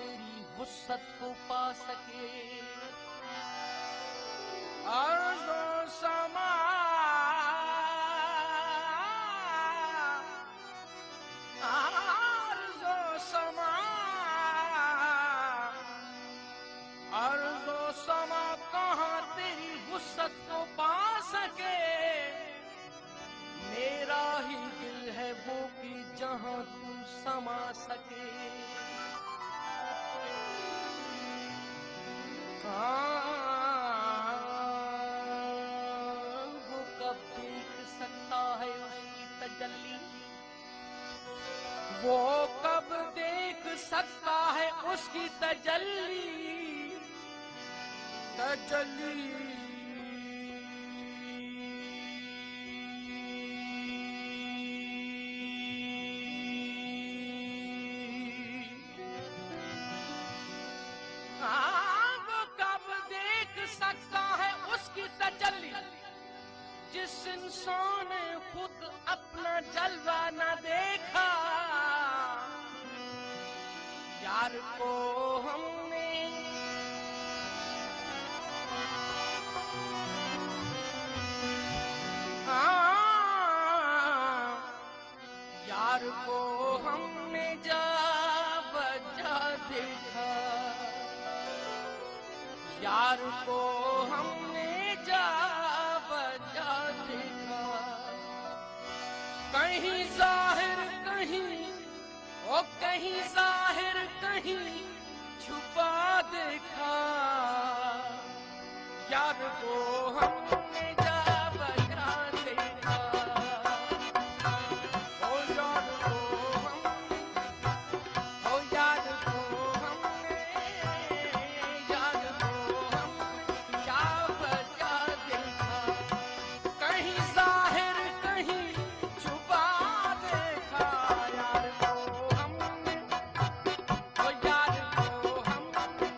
तेरी वुसअत को पा सके। अर्ज़ो समा अर्ज़ो समा अर्ज़ो समा कहाँ तेरी वुसअत को पा सके। मेरा ही दिल है वो कि जहां तू समा सके। वो कब देख सकता है उसकी तजल्ली, वो कब देख सकता है उसकी तजल्ली। तजल्ली जिस इंसान ने खुद अपना जलवा न देखा। यार को हमने यार को हमने जा बजा देखा। यार को हमने जा बजा देखा। कहीं जाहिर कहीं ओ कहीं जाहिर कहीं छुपा देखा। यार को हमने जा बजा देखा। ओ यार को हमने ओ यार को हमने यार को हमने जा बजा देखा। कहीं जाहिर कहीं छुपा देखा। यार को हमने ओ यार को हमने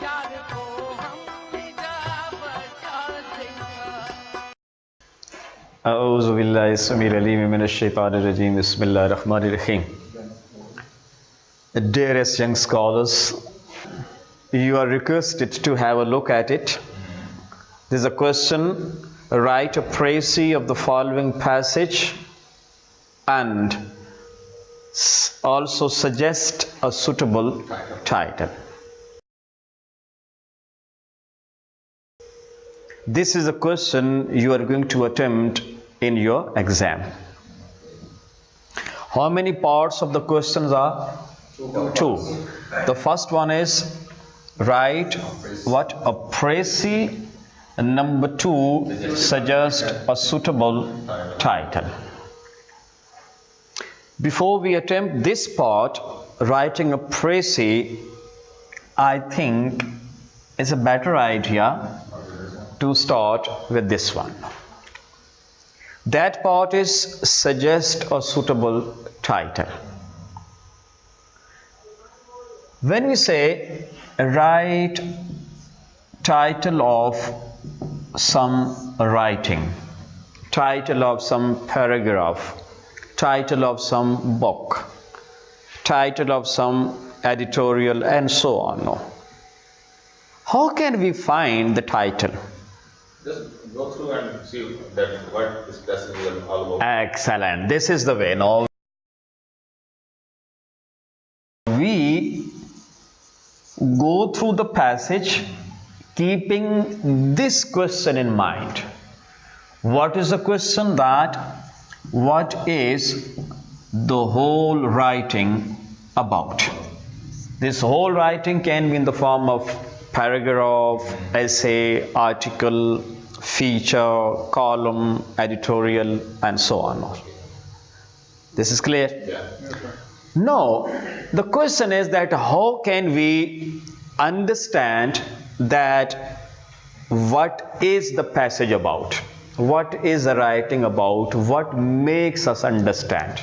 यार को हमने जा बजा देखा। अऊज़ु बिल्लाहि अस्समीउल अलीम मिनश शैतानिर रजीम। बिस्मिल्लाहिर रहमानिर रहीम। Dearest young scholars, you are requested to have a look at it. This is a question. Write a précis of the following passage and also suggest a suitable title. This is a question you are going to attempt in your exam. How many parts of the questions are? Two. The first one is write what? A précis. And number two, suggest a suitable title. Before we attempt this part, writing a précis, I think is a better idea to start with this one. That part is suggest a suitable title. When we say write title of some writing, title of some paragraph, title of some book, title of some editorial, and so on. How can we find the title? Just go through and see that what this passage is all about. Excellent. This is the way. Now we go through the passage keeping this question in mind. What is the question? That what is the whole writing about? This whole writing can be in the form of paragraph, essay, article, feature, column, editorial, and so on. This is clear? Yeah. Now, the question is that how can we understand that what is the passage about? What is the writing about? What makes us understand?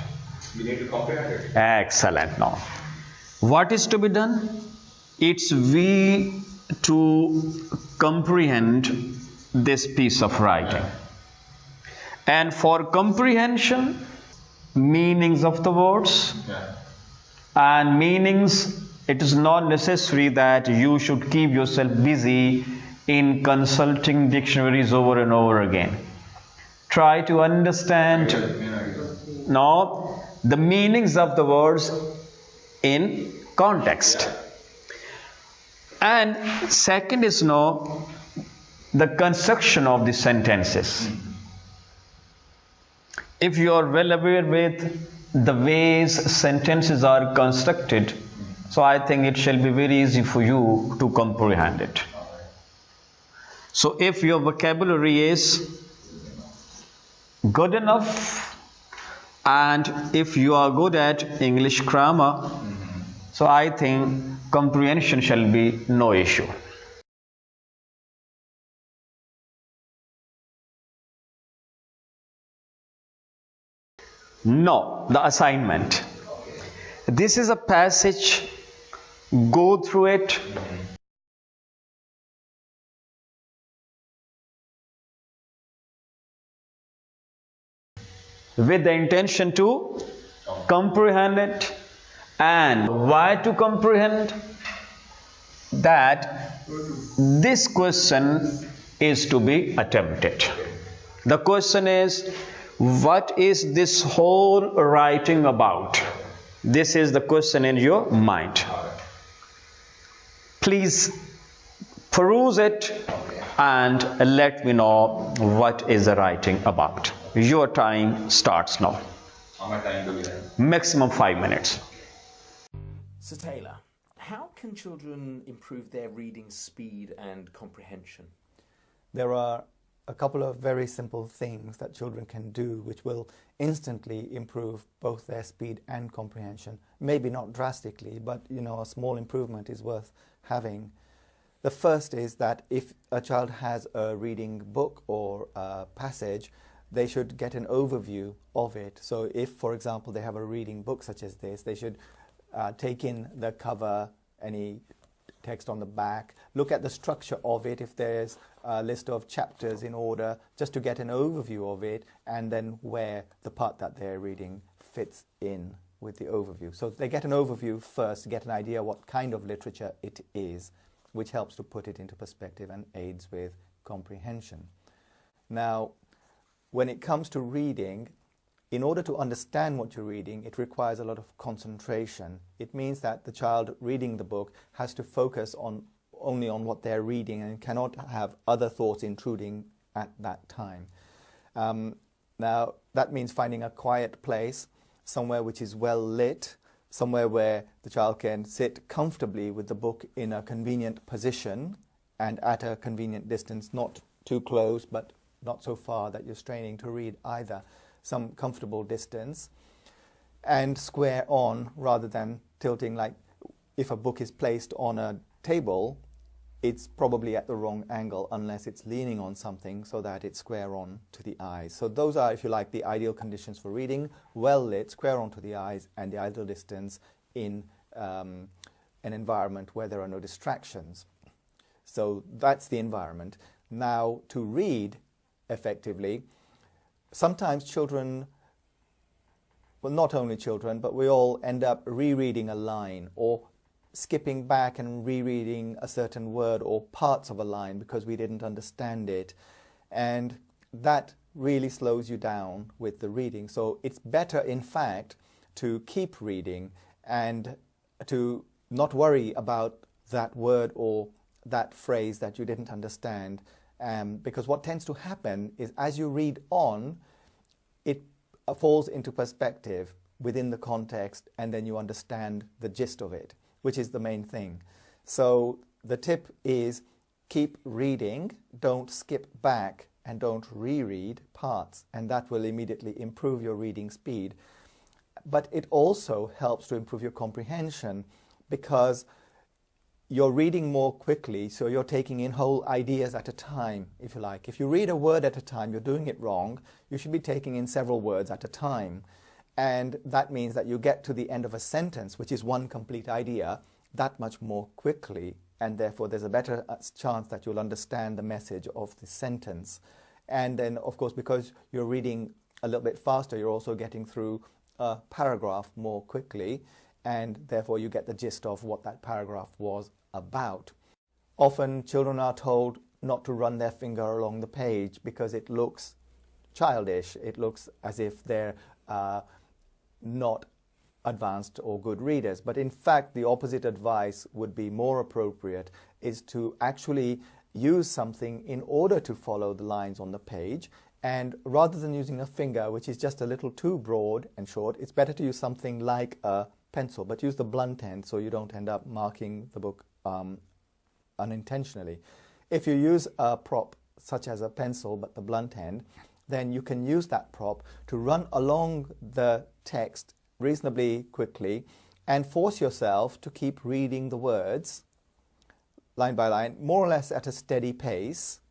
We need to comprehend it. Excellent. Now, what is to be done? It's we to comprehend this piece of writing. And for comprehension, meanings of the words Yeah. and meanings it is not necessary that you should keep yourself busy in consulting dictionaries over and over again. Try to understand the meanings of the words in context. And second is the construction of the sentences. If you are well aware with the ways sentences are constructed, so I think it shall be very easy for you to comprehend it. So if your vocabulary is good enough, and if you are good at English grammar, so I think comprehension shall be no issue. No, the assignment. This is a passage, go through it. With the intention to comprehend it. And why to comprehend? That this question is to be attempted. The question is, what is this whole writing about? This is the question in your mind. Please peruse it and let me know what is the writing about. Your time starts now. How much time do we have? Maximum 5 minutes. So Taylor, how can children improve their reading speed and comprehension? There are a couple of very simple things that children can do which will instantly improve both their speed and comprehension. Maybe not drastically, but a small improvement is worth having. The first is that if a child has a reading book or a passage, they should get an overview of it. So if, for example, they have a reading book such as this, they should take in the cover, any text on the back, look at the structure of it, if there's a list of chapters in order, just to get an overview of it, and then where the part that they're reading fits in with the overview. So they get an overview first to get an idea what kind of literature it is, which helps to put it into perspective and aids with comprehension. Now, when it comes to reading, in order to understand what you're reading, it requires a lot of concentration. It means that the child reading the book has to focus only on what they're reading and cannot have other thoughts intruding at that time. Now, that means finding a quiet place, somewhere which is well lit, somewhere where the child can sit comfortably with the book in a convenient position and at a convenient distance, not too close, but not so far that you're straining to read either. Some comfortable distance, and square on rather than tilting. Like if a book is placed on a table, it's probably at the wrong angle unless it's leaning on something so that it's square on to the eyes. So those are, if you like, the ideal conditions for reading: well lit, square on to the eyes, and the ideal distance in an environment where there are no distractions. So that's the environment. Now, to read effectively, sometimes children, well, not only children, but we all end up rereading a line or skipping back and rereading a certain word or parts of a line because we didn't understand it. And that really slows you down with the reading. So it's better, in fact, to keep reading and to not worry about that word or that phrase that you didn't understand. Because what tends to happen is as you read on, it falls into perspective within the context, and then you understand the gist of it, which is the main thing. So the tip is keep reading, don't skip back, and don't reread parts, and that will immediately improve your reading speed. But it also helps to improve your comprehension because you're reading more quickly, so you're taking in whole ideas at a time, if you like. If you read a word at a time, you're doing it wrong. You should be taking in several words at a time. And that means that you get to the end of a sentence, which is one complete idea, that much more quickly. And therefore, there's a better chance that you'll understand the message of the sentence. And then, of course, because you're reading a little bit faster, you're also getting through a paragraph more quickly. and therefore you get the gist of what that paragraph was about. Often children are told not to run their finger along the page because it looks childish. It looks as if they're not advanced or good readers. But in fact, the opposite advice would be more appropriate, is to actually use something in order to follow the lines on the page. And rather than using a finger, which is just a little too broad and short, it's better to use something like a pencil, but use the blunt end so you don't end up marking the book unintentionally. If you use a prop such as a pencil but the blunt end, then you can use that prop to run along the text reasonably quickly and force yourself to keep reading the words line by line, more or less at a steady pace,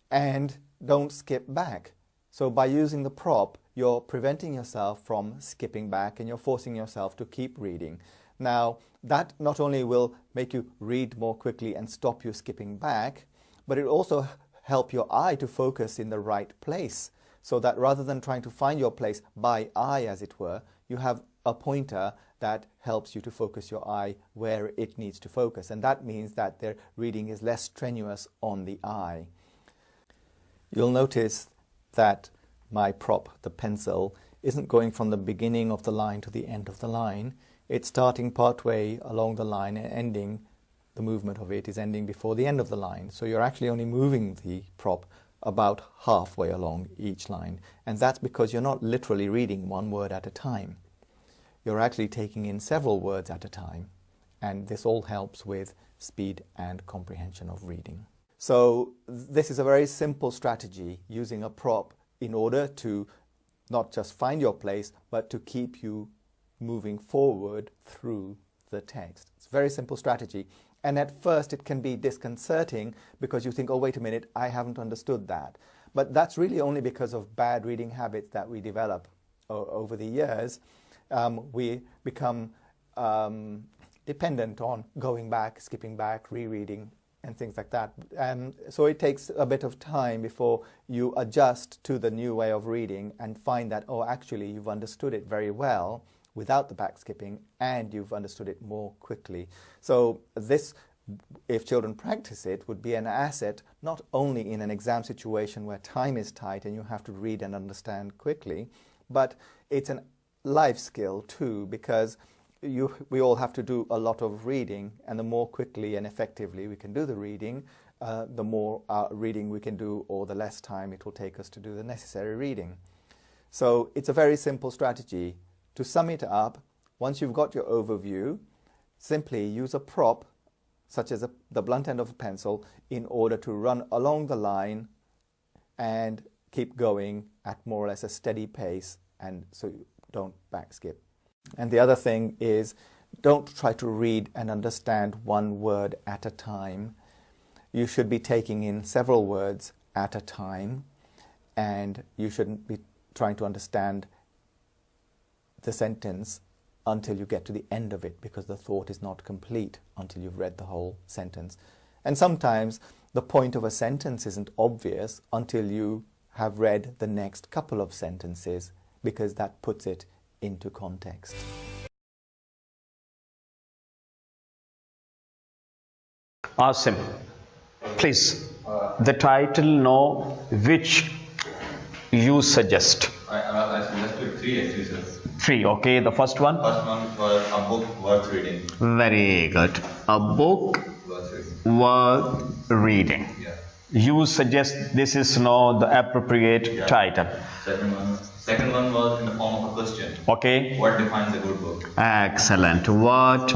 and don't skip back. So by using the prop, you're preventing yourself from skipping back and you're forcing yourself to keep reading. Now, that not only will make you read more quickly and stop you skipping back, but it will also help your eye to focus in the right place, so that rather than trying to find your place by eye, as it were, you have a pointer that helps you to focus your eye where it needs to focus. And that means that their reading is less strenuous on the eye. You'll notice that my prop, the pencil, isn't going from the beginning of the line to the end of the line. It's starting partway along the line and ending, the movement of it is ending before the end of the line. So you're actually only moving the prop about halfway along each line. And that's because you're not literally reading one word at a time. You're actually taking in several words at a time. And this all helps with speed and comprehension of reading. So this is a very simple strategy, using a prop in order to not just find your place, but to keep you moving forward through the text. It's a very simple strategy. And at first it can be disconcerting because you think, oh, wait a minute, I haven't understood that. But that's really only because of bad reading habits that we develop over the years. We become dependent on going back, skipping back, rereading, and things like that. So it takes a bit of time before you adjust to the new way of reading and find that, oh, actually you've understood it very well without the back skipping, and you've understood it more quickly. So this, if children practice it, would be an asset not only in an exam situation where time is tight and you have to read and understand quickly, but it's a life skill too, because we all have to do a lot of reading, and the more quickly and effectively we can do the reading, the more reading we can do, or the less time it will take us to do the necessary reading. So it's a very simple strategy. To sum it up, once you've got your overview, simply use a prop, such as the blunt end of a pencil, in order to run along the line and keep going at more or less a steady pace, and so you don't back skip. And the other thing is, don't try to read and understand one word at a time. You should be taking in several words at a time, and you shouldn't be trying to understand the sentence until you get to the end of it, because the thought is not complete until you've read the whole sentence. And sometimes the point of a sentence isn't obvious until you have read the next couple of sentences, because that puts it into context. Asim, please, the title, no, which you suggest. I suggested 3 actually, sir. 3, okay. The first one? First one was a book worth reading. Very good. A book worth reading. Yeah. You suggest this is now the appropriate title. Second one was in the form of a question. Okay. What defines a good book? Excellent. What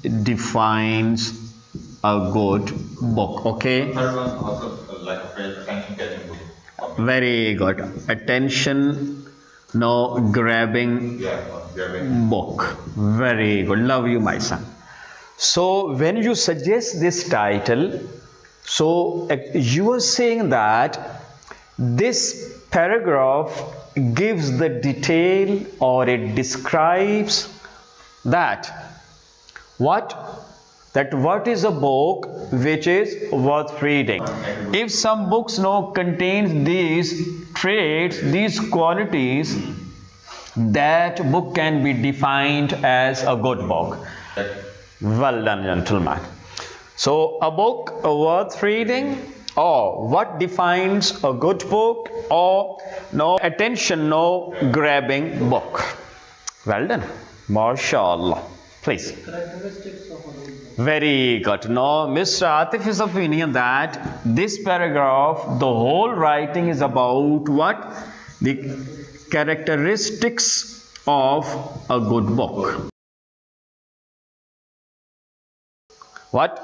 defines a good book? Okay. Third one also like a phrase, attention catching book. Very good. Attention, no, grabbing book. Very good. Love you, my son. So when you suggest this title, so you are saying that this paragraph gives the detail, or it describes that what is a book which is worth reading. If some books now contains these traits, these qualities, that book can be defined as a good book? Well done, gentlemen. So a book worth reading, or what defines a good book, or no attention, no grabbing book. Well done. MashaAllah. Please. Very good. Now, Mr. Atif is of opinion that this paragraph, the whole writing is about what? The characteristics of a good book. What?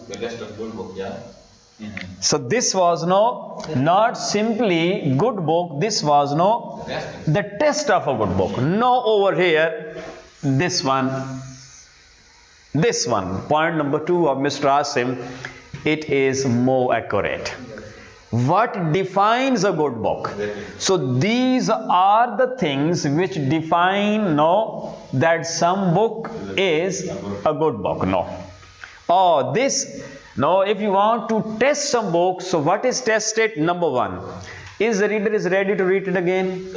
The test of good book, yeah. So this was not simply good book, this was the test of a good book. No, over here, this one, point number 2 of Mr. Asim, it is more accurate. What defines a good book? So these are the things which define that some book is a good book. Oh, this, if you want to test some book, so what is tested? Number 1, is the reader is ready to read it again?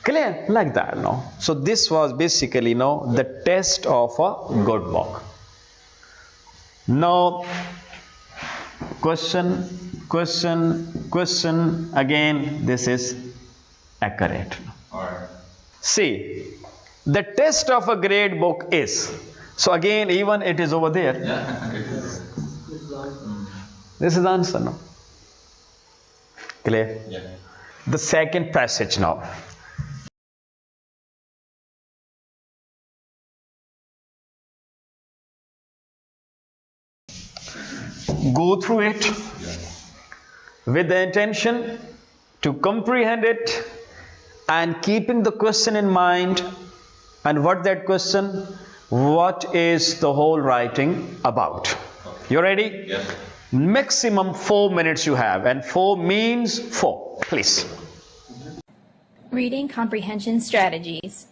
Clear? Like that, So this was basically, the test of a good book. Now, question, again, this is accurate. Alright. See, the test of a great book is, so again, even it is over there. Yeah, it is. This is the answer, Clear? Yeah. The second passage now. Go through it with the intention to comprehend it and keeping the question in mind. And what that question? What is the whole writing about? You ready? Yes. Maximum 4 minutes you have, and 4 means 4. Please. Reading comprehension strategies.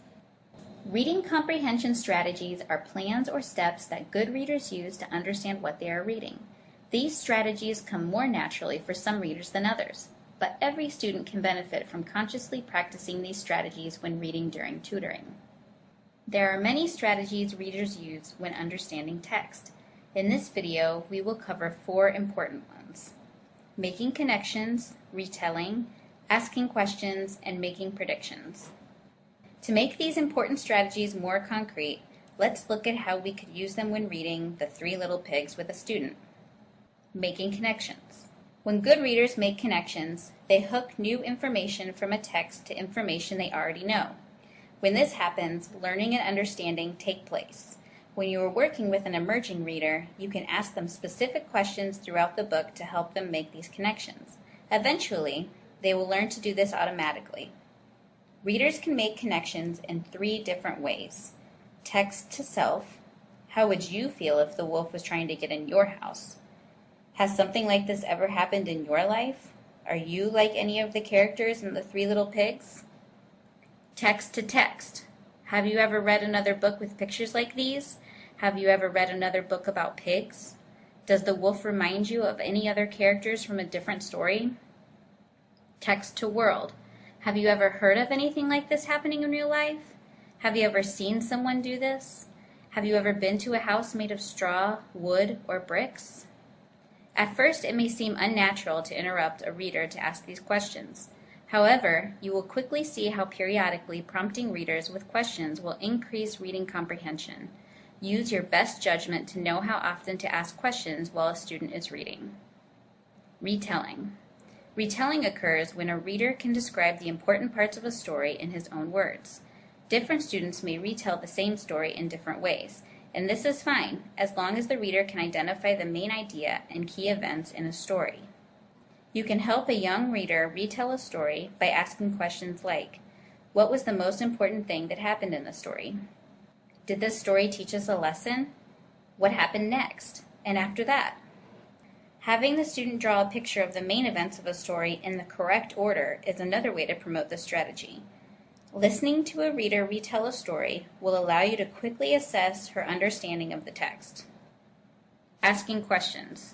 Reading comprehension strategies are plans or steps that good readers use to understand what they are reading. These strategies come more naturally for some readers than others, but every student can benefit from consciously practicing these strategies when reading during tutoring. There are many strategies readers use when understanding text. In this video, we will cover 4 important ones: making connections, retelling, asking questions, and making predictions. To make these important strategies more concrete, let's look at how we could use them when reading The 3 Little Pigs with a student. Making connections. When good readers make connections, they hook new information from a text to information they already know. When this happens, learning and understanding take place. When you are working with an emerging reader, you can ask them specific questions throughout the book to help them make these connections. Eventually, they will learn to do this automatically. Readers can make connections in 3 different ways. Text to self. How would you feel if the wolf was trying to get in your house? Has something like this ever happened in your life? Are you like any of the characters in The 3 Little Pigs? Text to text. Have you ever read another book with pictures like these? Have you ever read another book about pigs? Does the wolf remind you of any other characters from a different story? Text to world. Have you ever heard of anything like this happening in real life? Have you ever seen someone do this? Have you ever been to a house made of straw, wood, or bricks? At first, it may seem unnatural to interrupt a reader to ask these questions. However, you will quickly see how periodically prompting readers with questions will increase reading comprehension. Use your best judgment to know how often to ask questions while a student is reading. Retelling. Retelling occurs when a reader can describe the important parts of a story in his own words. Different students may retell the same story in different ways, and this is fine as long as the reader can identify the main idea and key events in a story. You can help a young reader retell a story by asking questions like, what was the most important thing that happened in the story? Did this story teach us a lesson? What happened next? And after that? Having the student draw a picture of the main events of a story in the correct order is another way to promote this strategy. Listening to a reader retell a story will allow you to quickly assess her understanding of the text. Asking questions.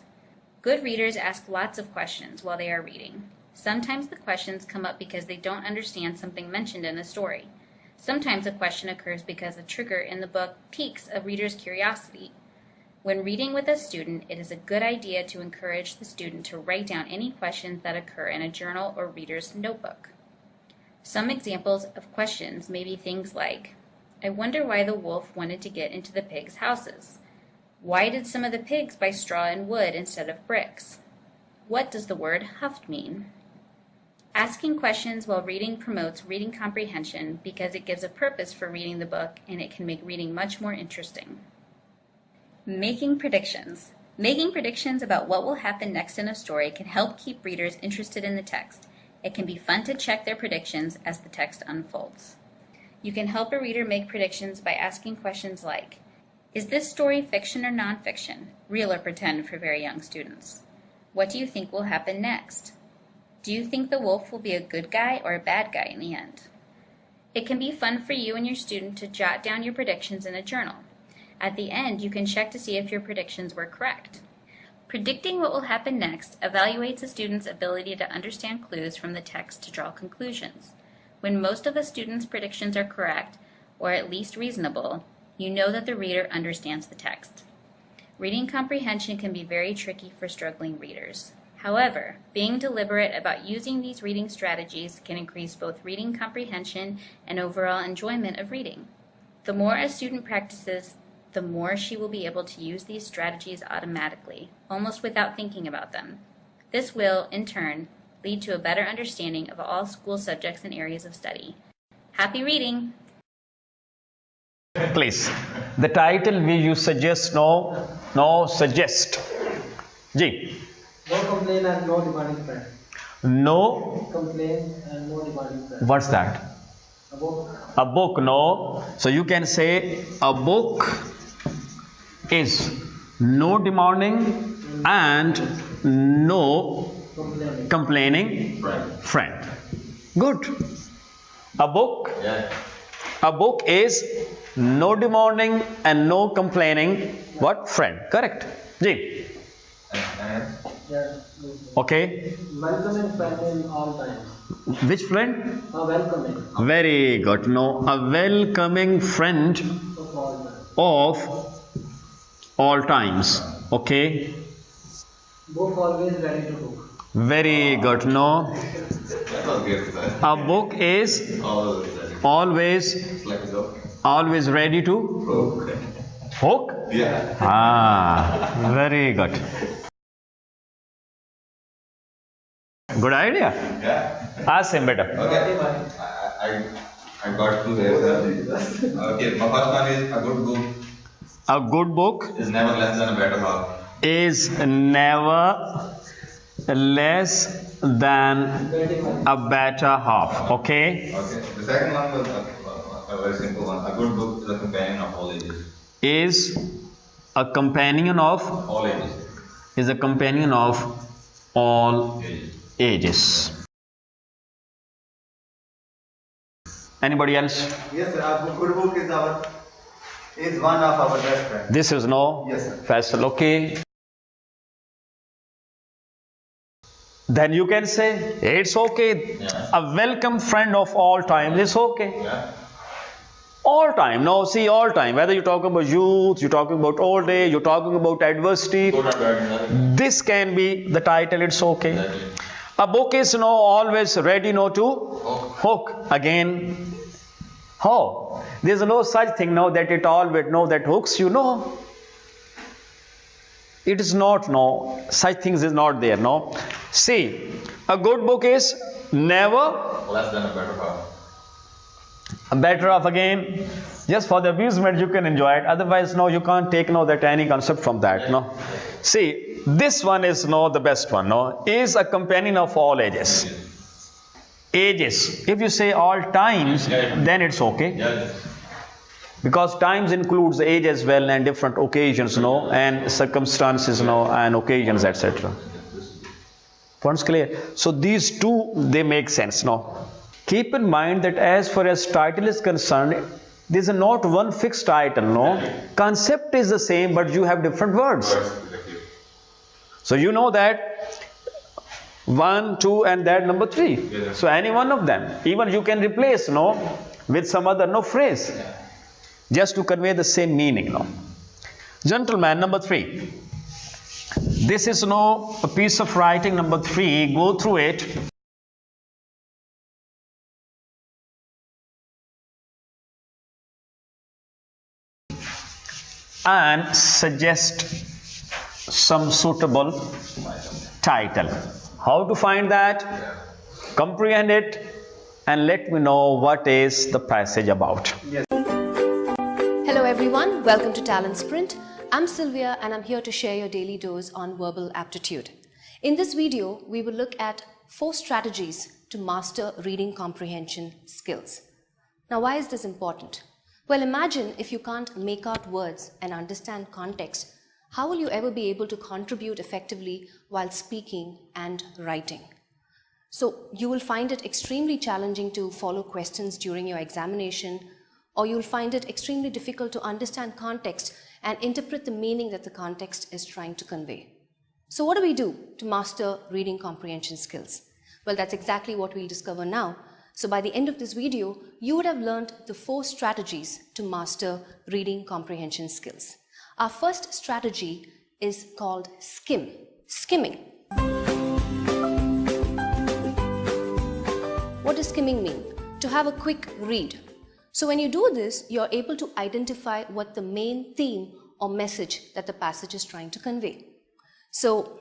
Good readers ask lots of questions while they are reading. Sometimes the questions come up because they don't understand something mentioned in the story. Sometimes a question occurs because a trigger in the book piques a reader's curiosity. When reading with a student, it is a good idea to encourage the student to write down any questions that occur in a journal or reader's notebook. Some examples of questions may be things like, I wonder why the wolf wanted to get into the pigs' houses. Why did some of the pigs buy straw and wood instead of bricks? What does the word huffed mean? Asking questions while reading promotes reading comprehension because it gives a purpose for reading the book and it can make reading much more interesting. Making predictions. Making predictions about what will happen next in a story can help keep readers interested in the text. It can be fun to check their predictions as the text unfolds. You can help a reader make predictions by asking questions like, is this story fiction or nonfiction, real or pretend for very young students? What do you think will happen next? Do you think the wolf will be a good guy or a bad guy in the end? It can be fun for you and your student to jot down your predictions in a journal. At the end, you can check to see if your predictions were correct. Predicting what will happen next evaluates a student's ability to understand clues from the text to draw conclusions. When most of a student's predictions are correct, or at least reasonable, you know that the reader understands the text. Reading comprehension can be very tricky for struggling readers. However, being deliberate about using these reading strategies can increase both reading comprehension and overall enjoyment of reading. The more a student practices, the more she will be able to use these strategies automatically, almost without thinking about them. This will, in turn, lead to a better understanding of all school subjects and areas of study. Happy reading! Please, the title will you suggest? Suggest. Ji. No complaint and no demanding friend. No Complaint and no demanding friend. What's that? A book. A book, no. So you can say a book is no demanding and no complaining friend. Good. A book. Yeah. A book is no demanding and no complaining what friend. Correct. Ji. Yeah. Okay. Welcoming friend in all times. Which friend? A welcoming Very good. No, a welcoming friend of all times. of all times. Okay. Book always ready to book. Very good. No, That was good, sir. a book is always It's like a joke. always ready to Broke. hook. Yeah. Ah, very good. Good idea. Yeah. Ask him better. Okay. I got two there. Okay. My first one is a good book A good book is never less than a better half. is never less than a better half. Okay. Okay. The second one was a very simple one. A good book is a companion of all ages. Is a companion of All ages. is a companion of all Ages. ages. Anybody else? Yes, sir. A good book is one of our best friends. This is no. Yes, sir. Faisal. Okay. Then you can say it's okay. Yeah. A welcome friend of all time is okay. Yeah. All time. No, see, all time. Whether you're talking about youth, you're talking about old age, you're talking about adversity, Good and bad, nothing. this can be the title. It's okay. Exactly. A book is always ready to Hook. hook again. How? There's no such thing that it always that hooks you. No. It is not. No. Such things is not there. No. See, a good book is never Less than a better half. better off again. Just for the amusement you can enjoy it. Otherwise, no, you can't take that any concept from that. No. See, this one is the best one. No, is a companion of all ages. Ages. If you say all times, then it's okay. Yeah. Because times includes age as well and different occasions, and circumstances, and occasions, etc. Points clear? So these two, they make sense, Keep in mind that as far as title is concerned, there is not one fixed title, Concept is the same, but you have different words. So you know that 1, 2, and that number 3. So any one of them. Even you can replace with some other phrase. Just to convey the same meaning. Gentlemen, number 3. This is a piece of writing number 3. Go through it. And suggest some suitable title. How to find that? Comprehend it and let me know what is the passage about. Hello everyone, welcome to Talent Sprint. I'm Sylvia and I'm here to share your daily dose on verbal aptitude. In this video, we will look at 4 strategies to master reading comprehension skills. Now, why is this important? Well, imagine if you can't make out words and understand context, how will you ever be able to contribute effectively while speaking and writing? So you will find it extremely challenging to follow questions during your examination, or you'll find it extremely difficult to understand context and interpret the meaning that the context is trying to convey. So what do we do to master reading comprehension skills? Well, that's exactly what we'll discover now. So by the end of this video, you would have learned the 4 strategies to master reading comprehension skills. Our first strategy is called skimming. What does skimming mean? To have a quick read. So when you do this, you're able to identify what the main theme or message that the passage is trying to convey. So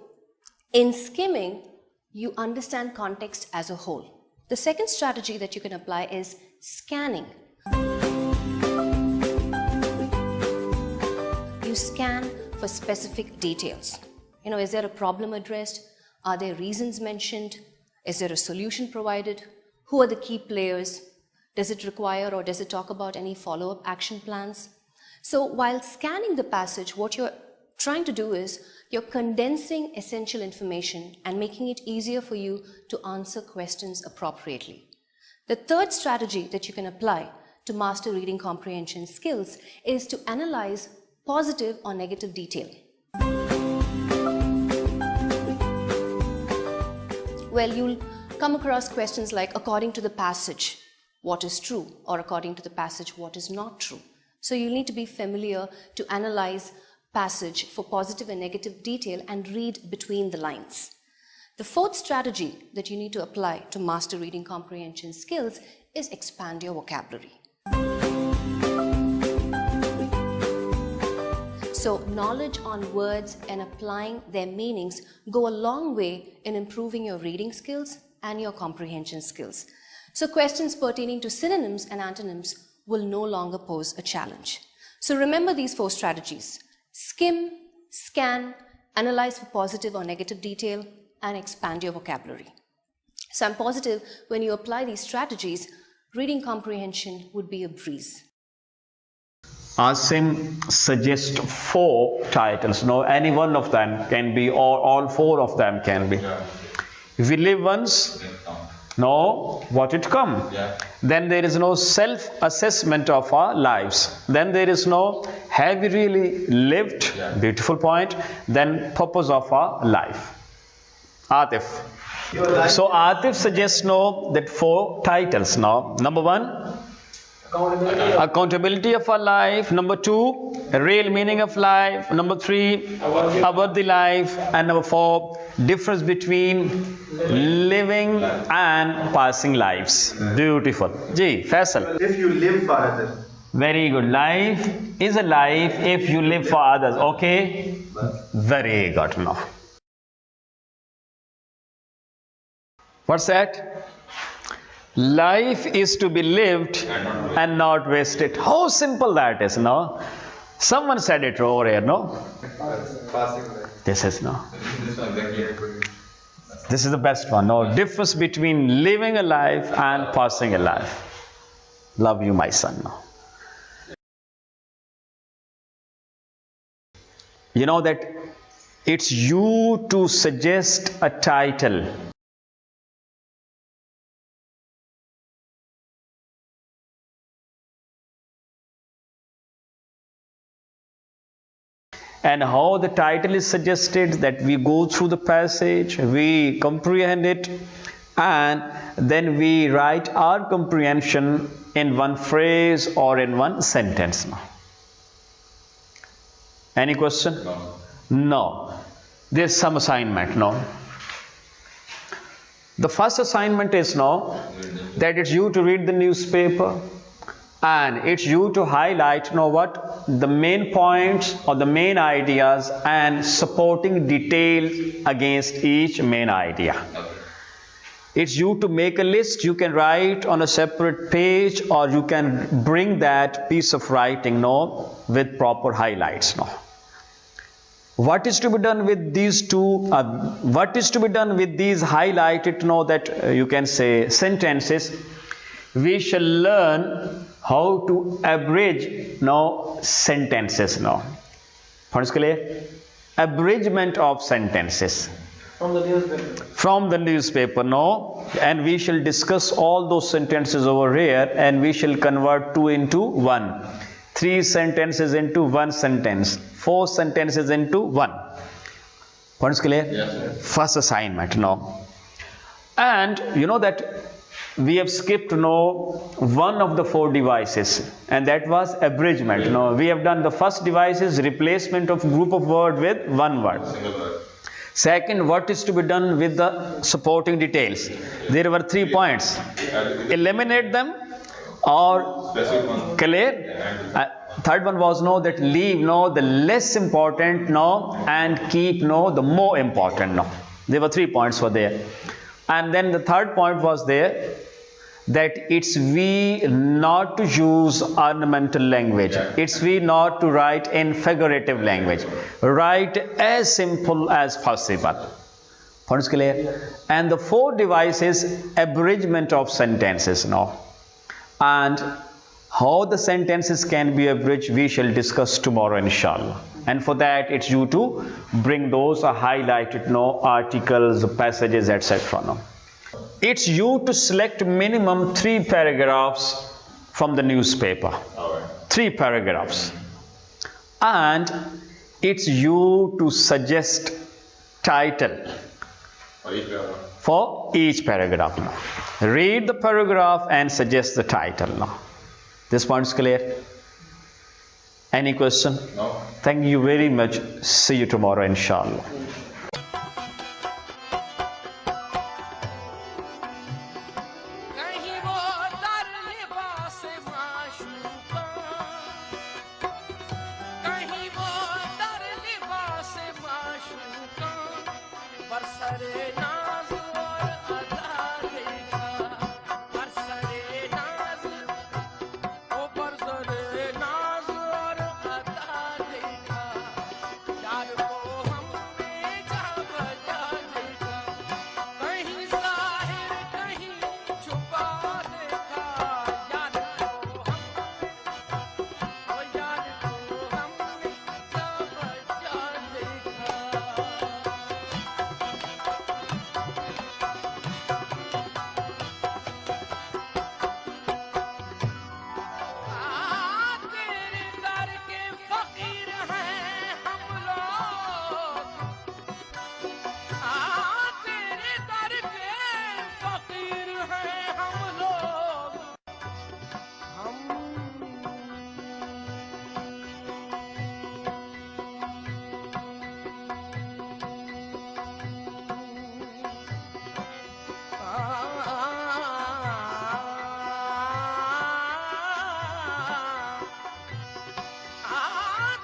in skimming, you understand context as a whole. The second strategy that you can apply is scanning. You scan for specific details. Is there a problem addressed? Are there reasons mentioned? Is there a solution provided? Who are the key players? Does it require or does it talk about any follow-up action plans? So while scanning the passage, what you're trying to do is you're condensing essential information and making it easier for you to answer questions appropriately. The third strategy that you can apply to master reading comprehension skills is to analyze positive or negative detail. Well, you'll come across questions like, according to the passage, what is true? Or according to the passage, what is not true? So you'll need to be familiar to analyze passage for positive and negative detail and read between the lines. The fourth strategy that you need to apply to master reading comprehension skills is expand your vocabulary. So knowledge on words and applying their meanings go a long way in improving your reading skills and your comprehension skills. So questions pertaining to synonyms and antonyms will no longer pose a challenge. So remember these 4 strategies: skim, scan, analyze for positive or negative detail, and expand your vocabulary. So I'm positive when you apply these strategies, reading comprehension would be a breeze. Asim suggests 4 titles. Any one of them can be, or all 4 of them can be. If we live once, what it come. Then there is no self-assessment of our lives. Then there is no have we really lived, beautiful point, then purpose of our life. Atif. So Atif suggests that 4 titles now. Number 1, accountability of our life. Number 2, real meaning of life. Number 3, about the life. And number 4, difference between living and passing lives. Beautiful. Ji, Faisal. If you live for others. Very good. Life is a life if you live for others. Okay? Very good. Now. What's that? Life is to be lived and not wasted. How simple that is, no? Someone said it over here, no? This is, no? This is the best one, no? Difference between living a life and passing a life. Love you, my son, no? You know that it's you to suggest a title. and how the title is suggested, that we go through the passage, we comprehend it, and then we write our comprehension in one phrase or in one sentence. Any question? No. There's some assignment. No. The first assignment is now that it's you to read the newspaper, and it's you to highlight what the main points or the main ideas and supporting details against each main idea. It's you to make a list. You can write on a separate page, or you can bring that piece of writing with proper highlights. What is to be done with these what is to be done with these highlighted that you can say sentences? We shall learn how to abridge sentences. What's clear? Abridgment of sentences From the newspaper. From the newspaper. And we shall discuss all those sentences over here, and we shall convert 2 into 1, 3 sentences into 1 sentence, 4 sentences into 1. What's clear? Yes, sir. First assignment. And you know that we have skipped one of the 4 devices, and that was abridgment. We have done the first device is replacement of group of word with one word. Single word. Second, what is to be done with the supporting details? There were 3 points. Eliminate them or Specific one. clear. Third one was that leave the less important and keep the more important. There were 3 points were there. And then the third point was there, that it's we not to use ornamental language. It's we not to write in figurative language. Write as simple as possible. What's clear? And the 4 devices, abridgment of sentences and how the sentences can be abridged, we shall discuss tomorrow, inshallah. And for that, it's you to bring those highlighted articles, passages, etc. It's you to select minimum 3 paragraphs from the newspaper. 3 paragraphs. And it's you to suggest title for each paragraph. Read the paragraph and suggest the title. This point is clear? Any question? No. Thank you very much. See you tomorrow, inshallah. कहीं वो दर लिबास माशूका, कहीं वो दर लिबास माशूका, बरसरे नाज और अदा देखा, बरसरे नाज, ओ बरसरे नाज और अदा देखा, यार को हमने जा बजा देखा, कहीं जाहिर कहीं छुपा देखा, यार को हमने, ओ यार को हमने जा बजा देखा। तेरे दर के फकीर हैं हम लोग, तेरे दर के फकीर हैं हम लोग, हम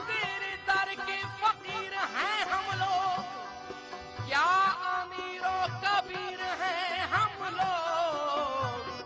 तेरे दर के फकीर हैं हम लोग, क्या अमीरो कबीर हैं हम लोग,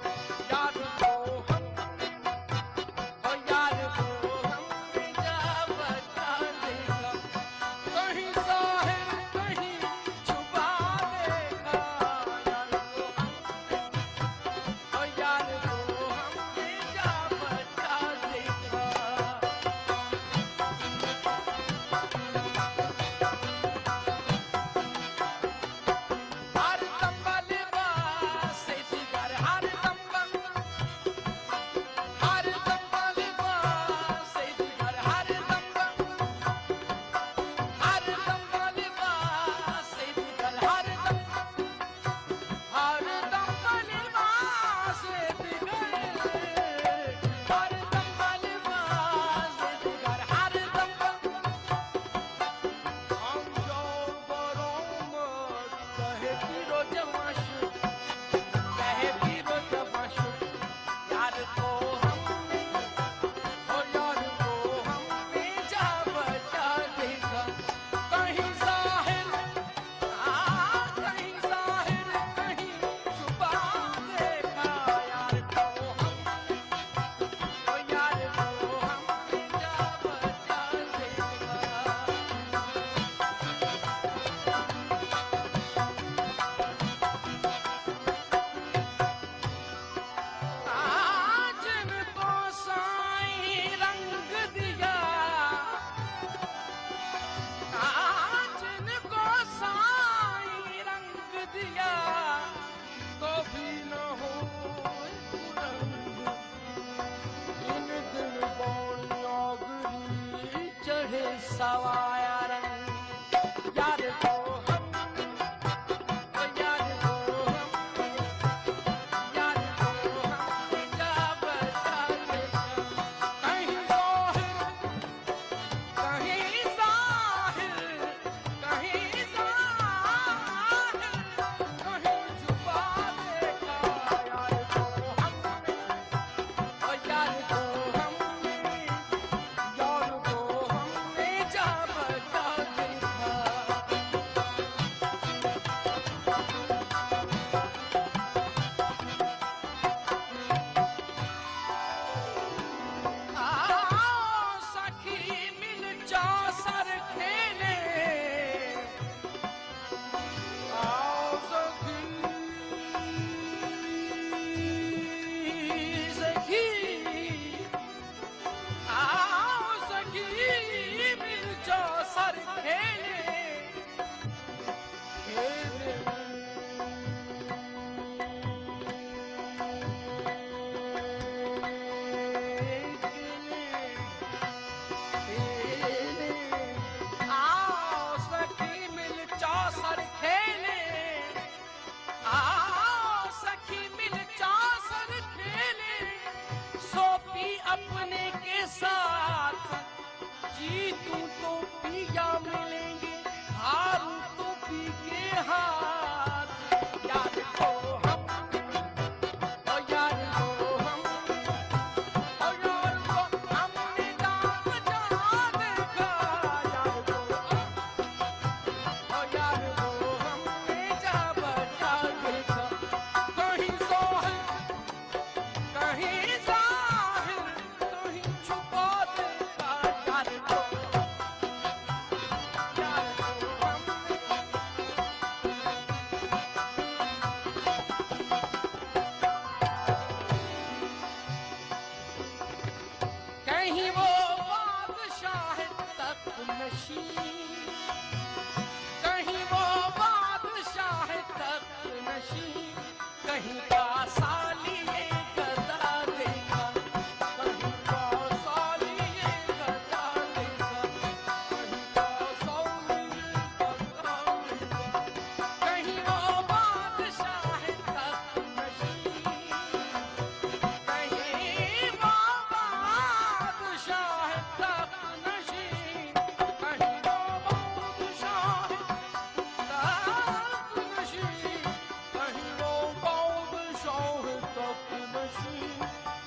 हंसी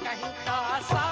कहीं का सा